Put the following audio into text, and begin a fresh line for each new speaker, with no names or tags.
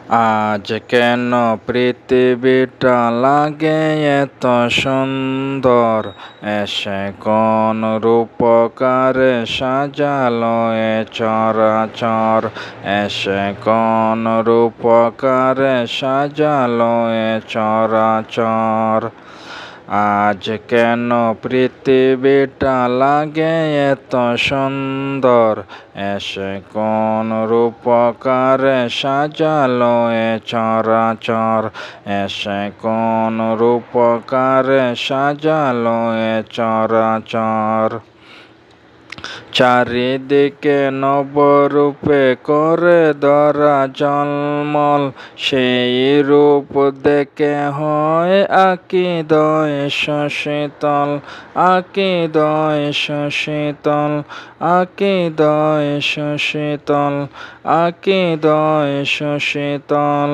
আজ কেন পৃথিবীটা লাগে এত সুন্দর, এসে কোন রূপকারে সাজালো এ চরাচর, এসে কোন রূপকারে সাজালো এ চরাচর। আজ কেন পৃথিবীটা লাগে এত সুন্দর, এসে কোন রূপকারে সাজালো এ চরাচর, এসে কোন রূপকারে সাজালো এ চরাচর। চারিদিকে নবরূপে করে ধরা ঝলমল, সেই রূপ দেখে হয় আকিদয় শীতল, আকিদয় শীতল, আকিদয় শীতল, আকিদয় শীতল।